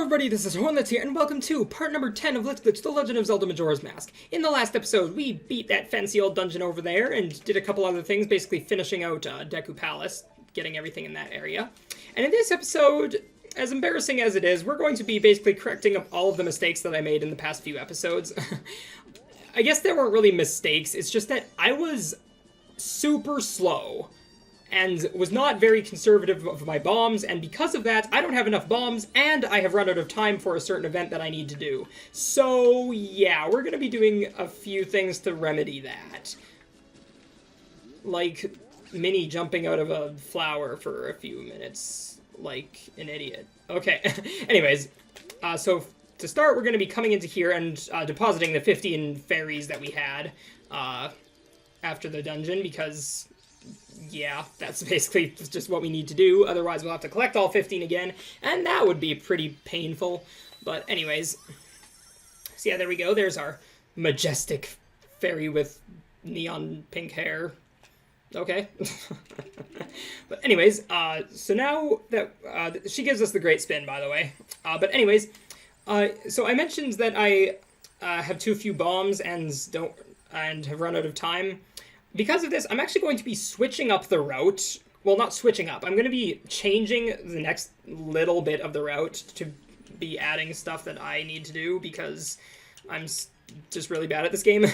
everybody, this is Hornlitz here, and welcome to part number 10 of Let's Glitch, The Legend of Zelda Majora's Mask. In the last episode, we beat that fancy old dungeon over there, and did a couple other things, basically finishing out Deku Palace, getting everything in that area. And in this episode, as embarrassing as it is, we're going to be basically correcting up all of the mistakes that I made in the past few episodes. I guess there weren't really mistakes, it's just that I was super slow and was not very conservative of my bombs, and because of that, I don't have enough bombs, and I have run out of time for a certain event that I need to do. So, yeah, we're gonna be doing a few things to remedy that. Like, Minnie jumping out of a flower for a few minutes, like an idiot. Okay, anyways, so to start, we're gonna be coming into here and depositing the 15 fairies that we had after the dungeon, because yeah, that's basically just what we need to do. Otherwise, we'll have to collect all 15 again, and that would be pretty painful. But anyways, so yeah, there we go. There's our majestic fairy with neon pink hair. Okay. But anyways, so now that she gives us the great spin, by the way. But anyways, so I mentioned that I have too few bombs and have run out of time. Because of this, I'm actually going to be switching up the route. Well, not switching up. I'm going to be changing the next little bit of the route to be adding stuff that I need to do because I'm just really bad at this game.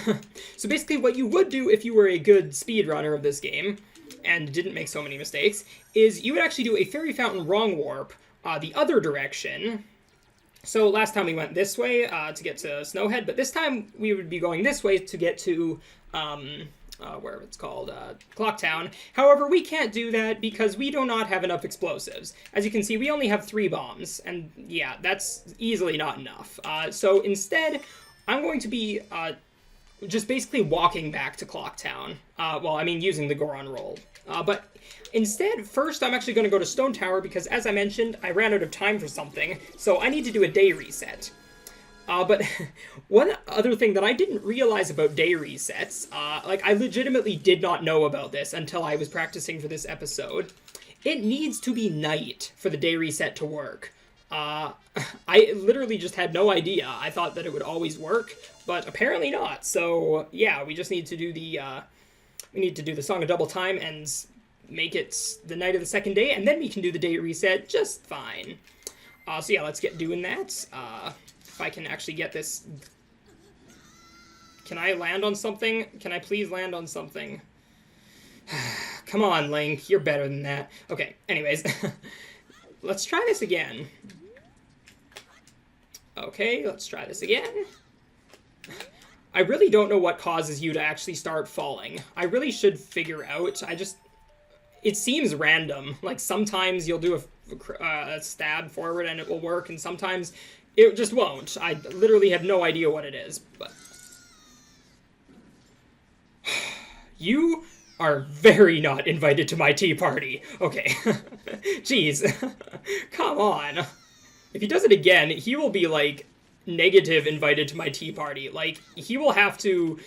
So basically what you would do if you were a good speedrunner of this game and didn't make so many mistakes is you would actually do a Fairy Fountain wrong warp the other direction. So last time we went this way to get to Snowhead, but this time we would be going this way to get to where it's called, Clocktown. However, we can't do that because we do not have enough explosives. As you can see, we only have 3 bombs, and yeah, that's easily not enough. So instead, I'm going to be just basically walking back to Clocktown. Well, I mean, using the Goron roll. But instead, first, I'm actually going to go to Stone Tower because, as I mentioned, I ran out of time for something, so I need to do a day reset. But one other thing that I didn't realize about day resets, like I legitimately did not know about this until I was practicing for this episode. It needs to be night for the day reset to work. I literally just had no idea. I thought that it would always work, but apparently not. So yeah, we just need to do the Song of Double Time and make it the night of the second day, and then we can do the day reset just fine. So yeah, let's get doing that. If I can actually get this... Can I land on something? Can I please land on something? Come on, Link. You're better than that. Okay, anyways. Let's try this again. Okay, let's try this again. I really don't know what causes you to actually start falling. I really should figure out. It seems random. Like, sometimes you'll do a stab forward and it will work, and sometimes it just won't. I literally have no idea what it is, but... You are very not invited to my tea party. Okay. Jeez. Come on. If he does it again, he will be, like, negative invited to my tea party. Like, he will have to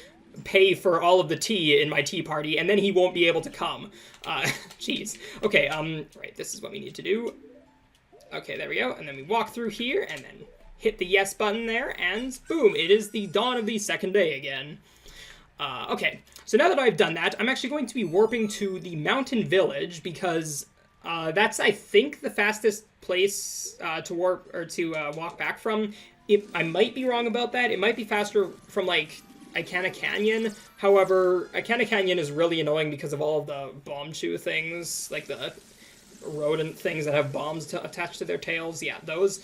pay for all of the tea in my tea party, and then he won't be able to come. Jeez. Okay, right, this is what we need to do. Okay, there we go, and then we walk through here, and then hit the yes button there, and boom, it is the dawn of the second day again. Okay, so now that I've done that, I'm actually going to be warping to the mountain village, because that's, I think, the fastest place to warp, or to walk back from. I might be wrong about that. It might be faster from, like, Icana Canyon. However, Icana Canyon is really annoying because of all of the bomb chew things, like the rodent things that have bombs attached to their tails. Yeah, those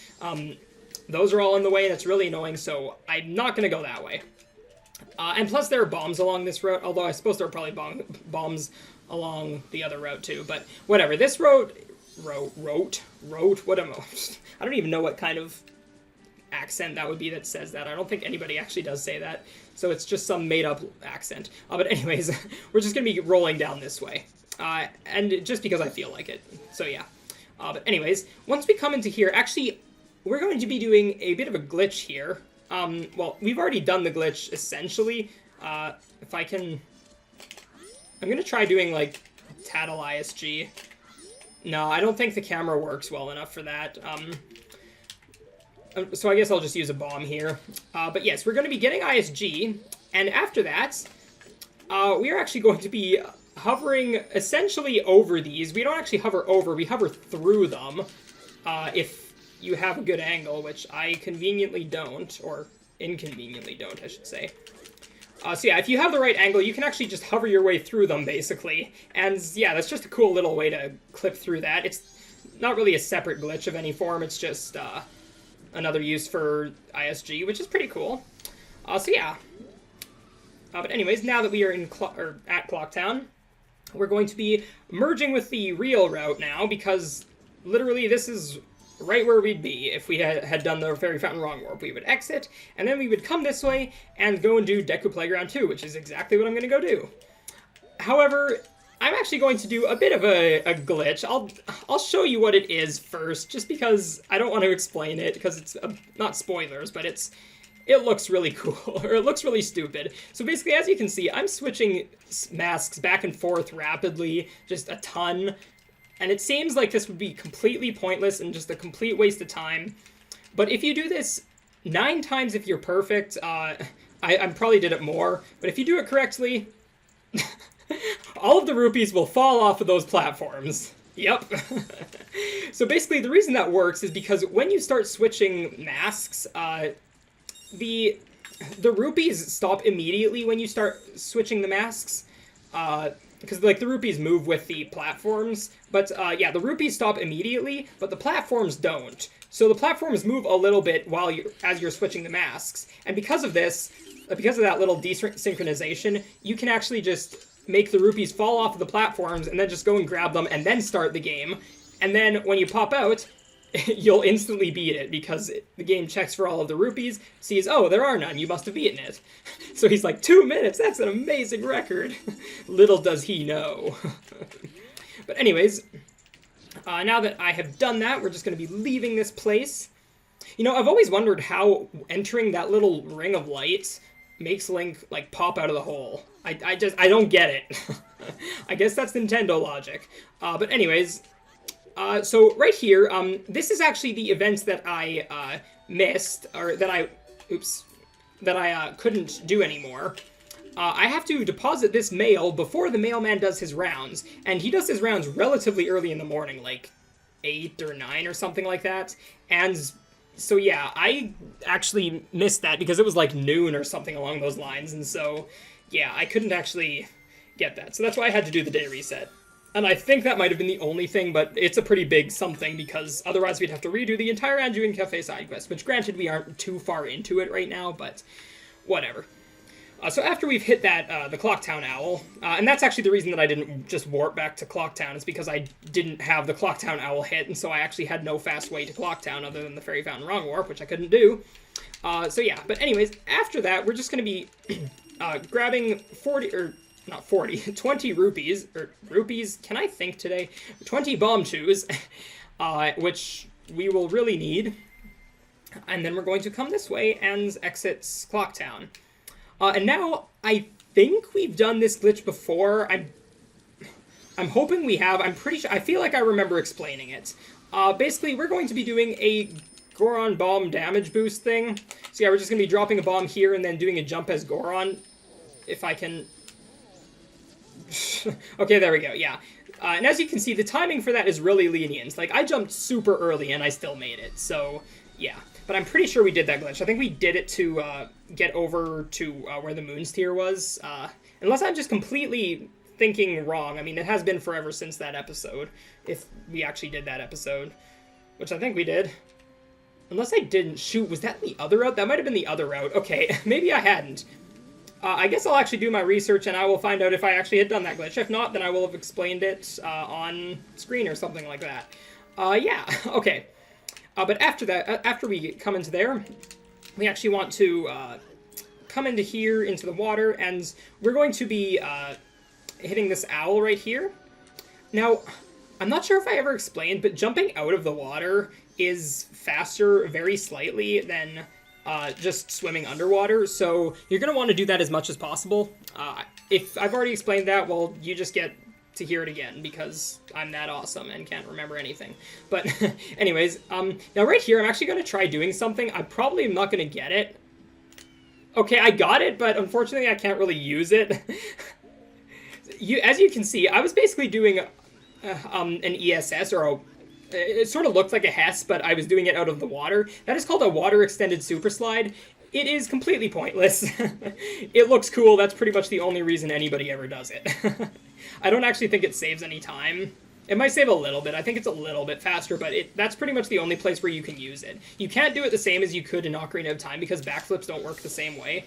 are all in the way, and it's really annoying, so I'm not going to go that way. And plus, there are bombs along this route, although I suppose there are probably bombs along the other route, too. But whatever, this road, what am I? I don't even know what kind of accent that would be that says that. I don't think anybody actually does say that, so it's just some made-up accent. But anyways, we're just going to be rolling down this way. And just because I feel like it, so yeah. But anyways, once we come into here, actually, we're going to be doing a bit of a glitch here. Well, we've already done the glitch, essentially. If I can... I'm gonna try doing, like, Tattle ISG. No, I don't think the camera works well enough for that. So I guess I'll just use a bomb here. But yes, we're going to be getting ISG, and after that, we are actually going to be hovering essentially over these. We don't actually hover over, we hover through them, if you have a good angle, which I conveniently don't, or inconveniently don't, I should say. So yeah, if you have the right angle, you can actually just hover your way through them, basically. And yeah, that's just a cool little way to clip through that. It's not really a separate glitch of any form, it's just another use for ISG, which is pretty cool. So yeah. But anyways, now that we are in at Clocktown, we're going to be merging with the real route now, because literally this is right where we'd be if we had done the Fairy Fountain Wrong Warp. We would exit, and then we would come this way and go and do Deku Playground 2, which is exactly what I'm going to go do. However, I'm actually going to do a bit of a glitch. I'll show you what it is first, just because I don't want to explain it, because it's not spoilers, but it looks really cool, or it looks really stupid. So basically, as you can see, I'm switching masks back and forth rapidly, just a ton. And it seems like this would be completely pointless and just a complete waste of time. But if you do this 9 times if you're perfect, I probably did it more, but if you do it correctly, all of the rupees will fall off of those platforms. Yep. So basically, the reason that works is because when you start switching masks, the rupees stop immediately when you start switching the masks, because like the rupees move with the platforms, but yeah, the rupees stop immediately, but the platforms don't. So the platforms move a little bit as you're switching the masks, and because of this, because of that little desynchronization, you can actually just make the rupees fall off of the platforms and then just go and grab them and then start the game, and then when you pop out, you'll instantly beat it, because the game checks for all of the rupees, sees, oh, there are none, you must have beaten it. So he's like, 2 minutes, that's an amazing record. Little does he know. But anyways, now that I have done that, we're just going to be leaving this place. You know, I've always wondered how entering that little ring of light makes Link, like, pop out of the hole. I don't get it. I guess that's Nintendo logic. But anyways, so right here, this is actually the event that I missed, or that I couldn't do anymore. I have to deposit this mail before the mailman does his rounds, and he does his rounds relatively early in the morning, like 8 or 9 or something like that, and so yeah, I actually missed that because it was like noon or something along those lines, and so yeah, I couldn't actually get that, so that's why I had to do the day reset. And I think that might have been the only thing, but it's a pretty big something, because otherwise we'd have to redo the entire Anjuin Cafe side quest, which granted we aren't too far into it right now, but whatever. So after we've hit that, the Clocktown Owl, and that's actually the reason that I didn't just warp back to Clocktown, is because I didn't have the Clocktown Owl hit, and so I actually had no fast way to Clocktown other than the Fairy Fountain Wrong Warp, which I couldn't do. So yeah, but anyways, after that, we're just going to be grabbing 20 rupees, or rupees, can I think today? 20 bomb chews, which we will really need. And then we're going to come this way and exit Clocktown. And now, I think we've done this glitch before. I'm hoping we have. I'm pretty sure, I feel like I remember explaining it. Basically, we're going to be doing a Goron bomb damage boost thing. So yeah, we're just going to be dropping a bomb here and then doing a jump as Goron. If I can... Okay, there we go, yeah. And as you can see, the timing for that is really lenient. Like, I jumped super early and I still made it, so yeah. But I'm pretty sure we did that glitch. I think we did it to get over to where the moon sphere was. Unless I'm just completely thinking wrong. I mean, it has been forever since that episode, if we actually did that episode. Which I think we did. Unless I didn't. Shoot, was that the other route? That might have been the other route. Okay, maybe I hadn't. I guess I'll actually do my research and I will find out if I actually had done that glitch. If not, then I will have explained it on screen or something like that. Yeah, okay. But after that, after we come into there, we actually want to come into here, into the water, and we're going to be hitting this owl right here. Now, I'm not sure if I ever explained, but jumping out of the water is faster very slightly than just swimming underwater, so you're going to want to do that as much as possible. If I've already explained that, well, you just get to hear it again because I'm that awesome and can't remember anything. But anyways, now right here, I'm actually going to try doing something. I probably am not going to get it. Okay, I got it, but unfortunately I can't really use it. As you can see, I was basically doing an ESS, or it sort of looked like a Hess, but I was doing it out of the water. That is called a water extended super slide. It is completely pointless. It looks cool. That's pretty much the only reason anybody ever does it. I don't actually think it saves any time. It might save a little bit. I think it's a little bit faster, but that's pretty much the only place where you can use it. You can't do it the same as you could in Ocarina of Time because backflips don't work the same way.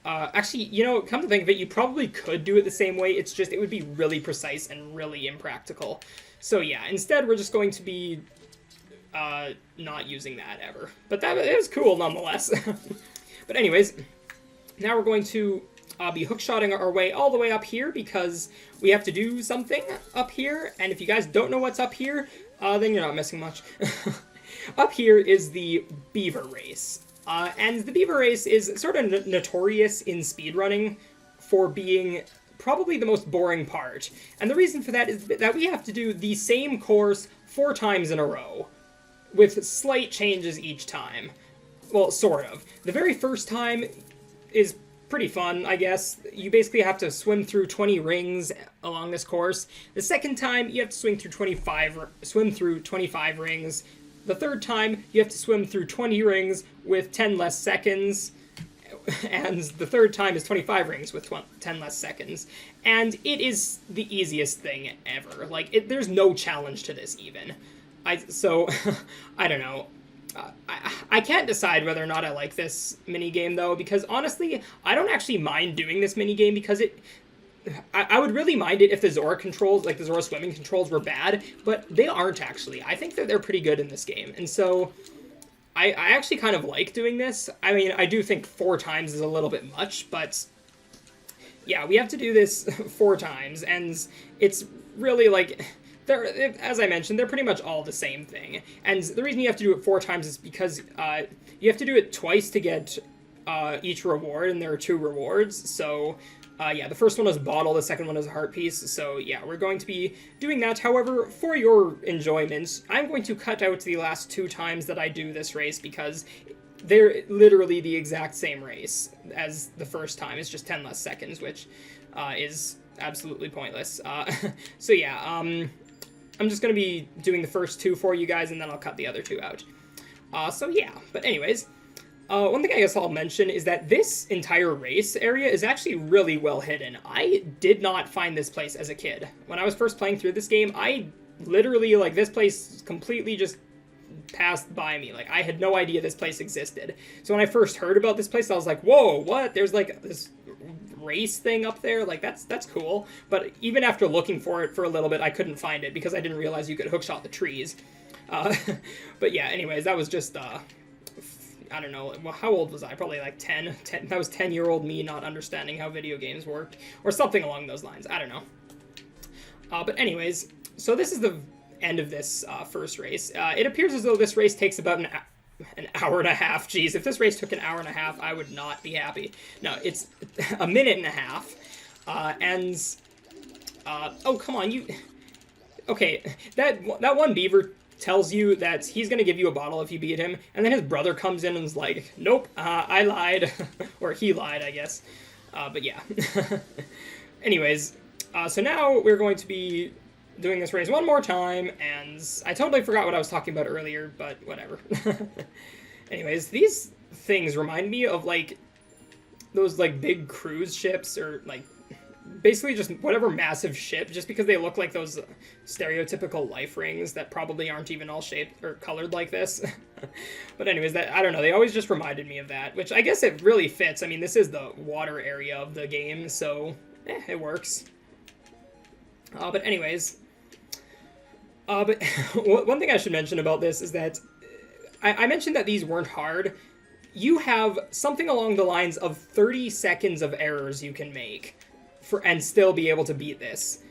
Actually, you know, come to think of it, you probably could do it the same way. It's just, it would be really precise and really impractical. So yeah, instead we're just going to be not using that ever. But that is cool nonetheless. But anyways, now we're going to be hookshotting our way all the way up here because we have to do something up here. And if you guys don't know what's up here, then you're not missing much. Up here is the Beaver Race. And the Beaver Race is sort of notorious in speedrunning for being probably the most boring part. And the reason for that is that we have to do the same course 4 times in a row, with slight changes each time. Well, sort of. The very first time is pretty fun, I guess. You basically have to swim through 20 rings along this course. The second time, you have to swim through 25 rings. The third time, you have to swim through 20 rings with 10 less seconds. And the third time is 25 rings with 10 less seconds. And it is the easiest thing ever. Like, there's no challenge to this, even. So, I don't know. I can't decide whether or not I like this minigame, though, because honestly, I don't actually mind doing this minigame because I would really mind it if the Zora controls, like the Zora swimming controls, were bad, but they aren't actually. I think that they're pretty good in this game, and so I actually kind of like doing this. I mean, I do think 4 times is a little bit much, but yeah, we have to do this 4 times, and it's really like... as I mentioned, they're pretty much all the same thing. And the reason you have to do it 4 times is because you have to do it twice to get each reward, and there are 2 rewards. So, yeah, the first one is bottle, the second one is a heart piece. So, yeah, we're going to be doing that. However, for your enjoyment, I'm going to cut out the last 2 times that I do this race because they're literally the exact same race as the first time. It's just 10 less seconds, which is absolutely pointless. So, yeah, I'm just going to be doing the first 2 for you guys, and then I'll cut the other 2 out. So yeah, but anyways, one thing I guess I'll mention is that this entire race area is actually really well hidden. I did not find this place as a kid. When I was first playing through this game, I literally, like, this place completely just passed by me. Like, I had no idea this place existed. So when I first heard about this place, I was like, whoa, what? There's, like, this race thing up there? Like, that's cool. But even after looking for it for a little bit, I couldn't find it because I didn't realize you could hookshot the trees. But yeah, anyways, that was just, I don't know, well, how old was I? Probably like 10. That was 10-year-old me not understanding how video games worked, or something along those lines. I don't know. But anyways, so this is the end of this first race. It appears as though this race takes about an hour and a half. Jeez, if this race took an hour and a half, I would not be happy. No, it's a minute and a half. Oh, come on, you... Okay, that one beaver tells you that he's going to give you a bottle if you beat him, and then his brother comes in and is like, nope, I lied. Or he lied, I guess. But yeah. Anyways, so now we're going to be doing this race one more time, and I totally forgot what I was talking about earlier, but whatever. Anyways, these things remind me of, like, those, like, big cruise ships, or, like, basically just whatever massive ship, just because they look like those stereotypical life rings that probably aren't even all shaped or colored like this. But anyways, I don't know, they always just reminded me of that, which I guess it really fits. I mean, this is the water area of the game, so it works. But anyways, but one thing I should mention about this is that I mentioned that these weren't hard. You have something along the lines of 30 seconds of errors you can make and still be able to beat this.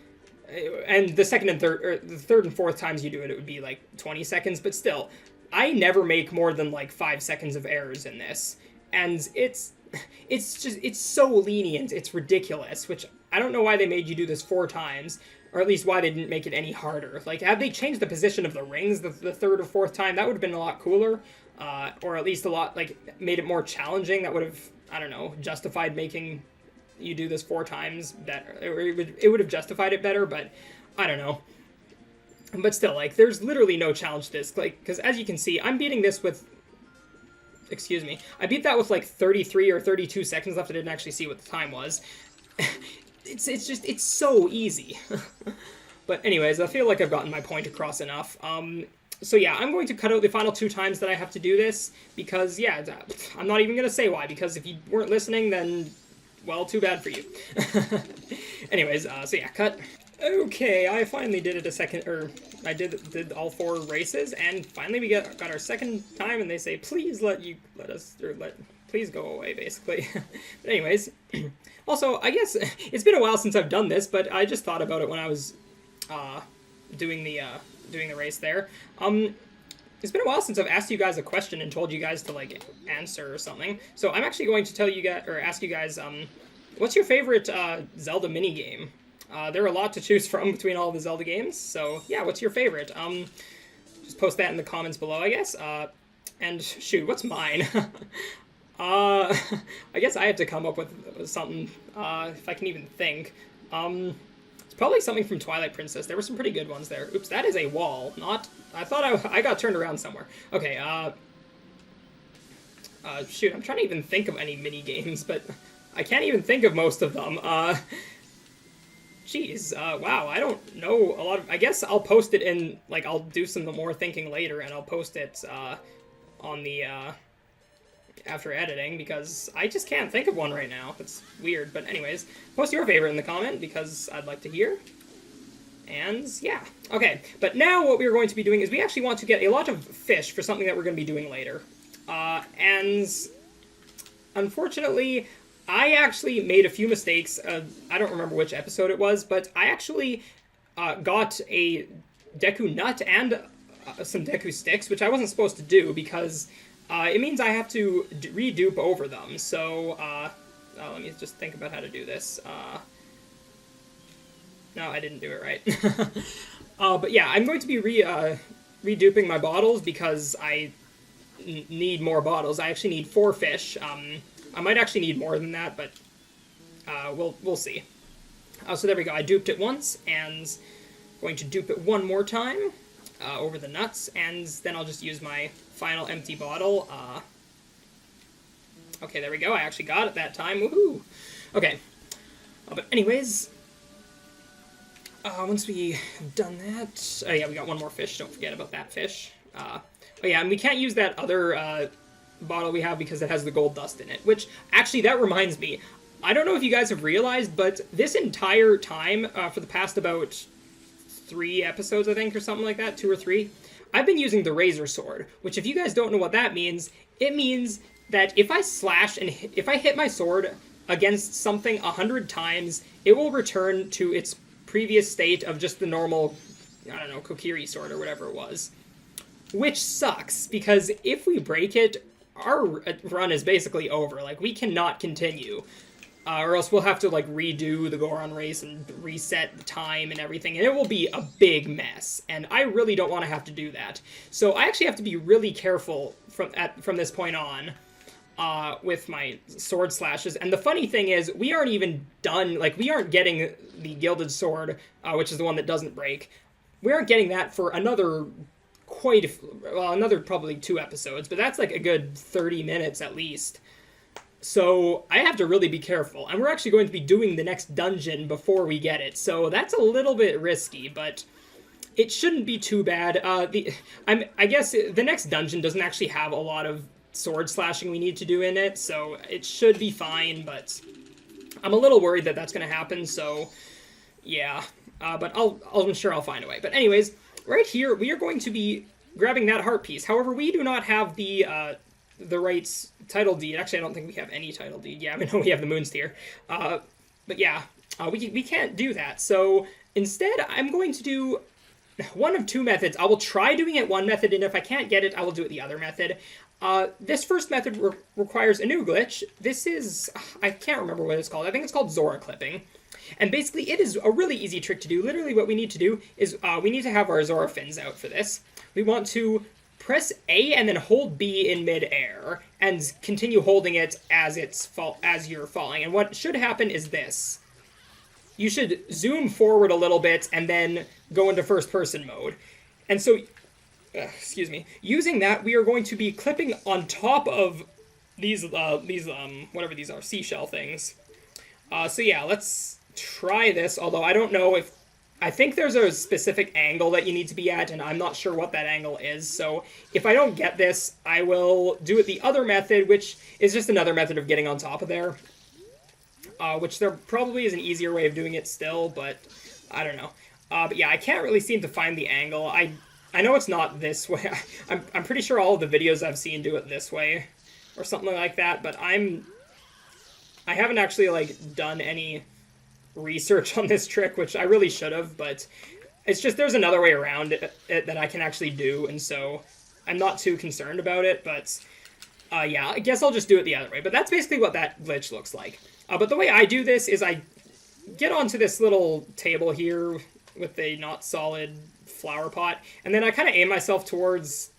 And the second and third, or the third and fourth times you do it, it would be like 20 seconds, but still, I never make more than like 5 seconds of errors in this. And it's so lenient, it's ridiculous, which I don't know why they made you do this 4 times. or at least why they didn't make it any harder. Like, had they changed the position of the rings the third or fourth time, that would have been a lot cooler, or at least a lot, like, made it more challenging. That would have, I don't know, justified making you do this 4 times better. It would have justified it better, but I don't know. But still, like, there's literally no challenge to this, like, because as you can see, I'm beating this with, excuse me, I beat that with, like, 33 or 32 seconds left. I didn't actually see what the time was. It's so easy. But anyways, I feel like I've gotten my point across enough. So yeah, I'm going to cut out the final 2 times that I have to do this, because, yeah, I'm not even going to say why, because if you weren't listening, then, well, too bad for you. Anyways, so yeah, cut. Okay, I finally did it a second, or I did all 4 races, and finally we got our second time, and they say, please please go away, basically. But anyways, also, I guess, it's been a while since I've done this, but I just thought about it when I was, doing the race there. It's been a while since I've asked you guys a question and told you guys to, like, answer or something, so I'm actually going to tell you guys, or ask you guys, what's your favorite, Zelda minigame? There are a lot to choose from between all the Zelda games, so yeah, what's your favorite? Just post that in the comments below, I guess. And shoot, what's mine? I guess I have to come up with something, if I can even think. It's probably something from Twilight Princess. There were some pretty good ones there. Oops, that is a wall, not... I thought I got turned around somewhere. Okay, shoot, I'm trying to even think of any mini games, but I can't even think of most of them. Jeez, wow, I don't know a lot of... I guess I'll post it in, like, I'll do some more thinking later, and I'll post it, on the, after editing, because I just can't think of one right now. It's weird, but anyways, post your favorite in the comment, because I'd like to hear. And, yeah. Okay, but now what we're going to be doing is we actually want to get a lot of fish for something that we're going to be doing later. And, unfortunately... I actually made a few mistakes. I don't remember which episode it was, but I actually got a Deku Nut and some Deku Sticks, which I wasn't supposed to do, because it means I have to redupe over them. So, let me just think about how to do this. No, I didn't do it right. But yeah, I'm going to be reduping my bottles, because I need more bottles. I actually need 4 fish. I might actually need more than that, but we'll see. So there we go. I duped it once, and going to dupe it one more time over the nuts, and then I'll just use my final empty bottle. Okay, there we go. I actually got it that time. Woohoo! Okay. But anyways, once we have done that... Oh yeah, we got one more fish. Don't forget about that fish. Oh yeah, and we can't use that other... bottle we have, because it has the gold dust in it, which actually, that reminds me, I don't know if you guys have realized, but this entire time, for the past about 3 episodes, I think, or something like that, 2 or 3, I've been using the Razor Sword, which, if you guys don't know what that means, it means that if I slash and if I hit my sword against something 100 times, it will return to its previous state of just the normal, I don't know, Kokiri sword or whatever it was. Which sucks, because if we break it, our run is basically over. Like, we cannot continue. Or else we'll have to, like, redo the Goron race and reset the time and everything, and it will be a big mess. And I really don't want to have to do that. So I actually have to be really careful from this point on with my sword slashes. And the funny thing is, we aren't even done. Like, we aren't getting the Gilded Sword, which is the one that doesn't break. We aren't getting that for another... another probably 2 episodes, but that's like a good 30 minutes at least. So I have to really be careful, and we're actually going to be doing the next dungeon before we get it, so that's a little bit risky, but it shouldn't be too bad. I guess the next dungeon doesn't actually have a lot of sword slashing we need to do in it, so it should be fine, but I'm a little worried that that's going to happen, so yeah. But I'm sure I'll find a way. But anyways, right here, we are going to be grabbing that heart piece. However, we do not have the right title deed. Actually, I don't think we have any title deed. Yeah, I know we have the moon sphere. But yeah, we can't do that. So instead, I'm going to do one of 2 methods. I will try doing it one method, and if I can't get it, I will do it the other method. This first method requires a new glitch. This is, I can't remember what it's called. I think it's called Zora clipping. And basically, it is a really easy trick to do. Literally, what we need to do is we need to have our Zora fins out for this. We want to press A and then hold B in midair and continue holding it as you're falling. And what should happen is this. You should zoom forward a little bit and then go into first-person mode. And so, excuse me, using that, we are going to be clipping on top of these whatever these are, seashell things. So yeah, let's try this, although I don't know if... I think there's a specific angle that you need to be at, and I'm not sure what that angle is, so if I don't get this, I will do it the other method, which is just another method of getting on top of there. Which there probably is an easier way of doing it still, but I don't know. But yeah, I can't really seem to find the angle. I know it's not this way. I'm pretty sure all of the videos I've seen do it this way, or something like that, but I haven't actually, like, done any research on this trick, which I really should have, but it's just there's another way around it that I can actually do, and so I'm not too concerned about it, but yeah, I guess I'll just do it the other way. But that's basically what that glitch looks like. But the way I do this is I get onto this little table here with a not solid flower pot, and then I kind of aim myself towards,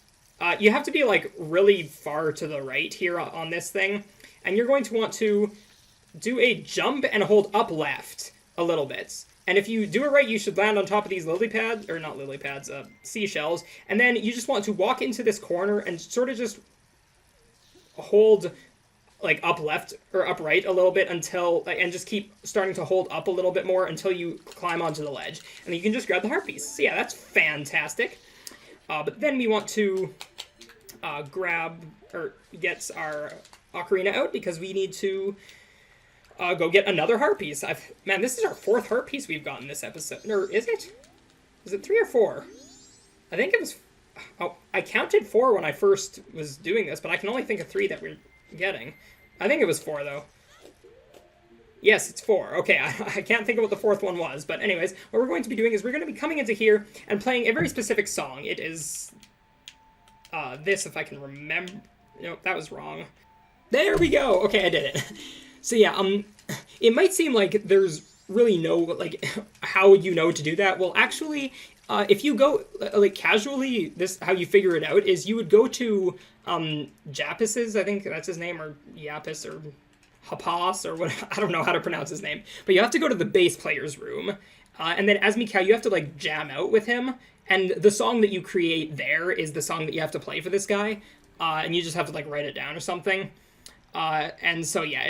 you have to be like really far to the right here on this thing, and you're going to want to do a jump and hold up left a little bit. And if you do it right, you should land on top of these lily pads, or not lily pads, seashells. And then you just want to walk into this corner and sort of just hold, like, up left or up right a little bit until, and just keep starting to hold up a little bit more until you climb onto the ledge. And then you can just grab the heart piece. So yeah, that's fantastic. But then we want to grab, or get our ocarina out, because we need to go get another heart piece. Man, this is our 4th heart piece we've gotten this episode. Or is it? Is it 3 or 4? I think it was... Oh, I counted 4 when I first was doing this, but I can only think of 3 that we're getting. I think it was 4, though. Yes, it's 4. Okay, I can't think of what the 4th one was. But anyways, what we're going to be doing is we're going to be coming into here and playing a very specific song. It is... this, if I can remember... No, that was wrong. There we go! Okay, I did it. So yeah, it might seem like there's really no, like, how would you know to do that? Well, actually, if you go, like, casually, how you figure it out is you would go to, Japis's, I think that's his name, or Yapis, or Hapas, or what, I don't know how to pronounce his name, but you have to go to the bass player's room, and then as Mikau, you have to, like, jam out with him, and the song that you create there is the song that you have to play for this guy, and you just have to, like, write it down or something, and so, yeah,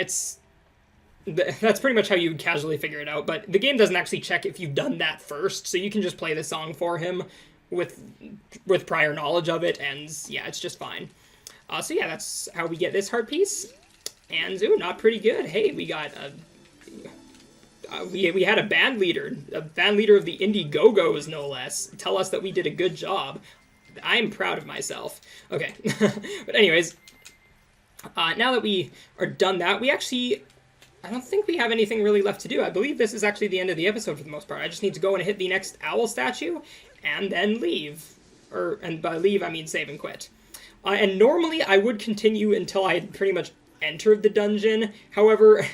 that's pretty much how you would casually figure it out, but the game doesn't actually check if you've done that first, so you can just play the song for him with prior knowledge of it, and yeah, it's just fine. So yeah, that's how we get this heart piece, and ooh, not pretty good. Hey, we got we had a band leader of the Indiegogo's, no less, tell us that we did a good job. I'm proud of myself. Okay, but anyways, now that we are done that, we actually... I don't think we have anything really left to do. I believe this is actually the end of the episode for the most part. I just need to go and hit the next owl statue, and then leave. And by leave, I mean save and quit. And normally, I would continue until I had pretty much entered the dungeon. However,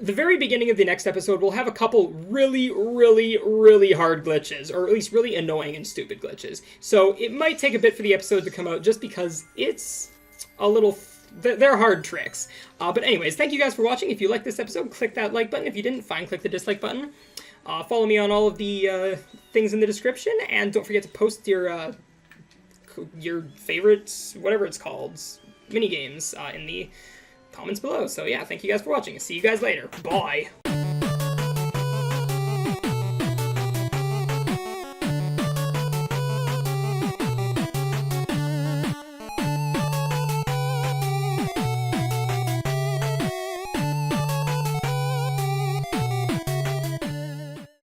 the very beginning of the next episode will have a couple really, really, really hard glitches, or at least really annoying and stupid glitches. So it might take a bit for the episode to come out, just because it's a little... They're hard tricks. But anyways, thank you guys for watching. If you liked this episode, click that like button. If you didn't, fine, click the dislike button. Follow me on all of the things in the description, and don't forget to post your favorites, whatever it's called, mini games in the comments below. So yeah, thank you guys for watching. See you guys later. Bye.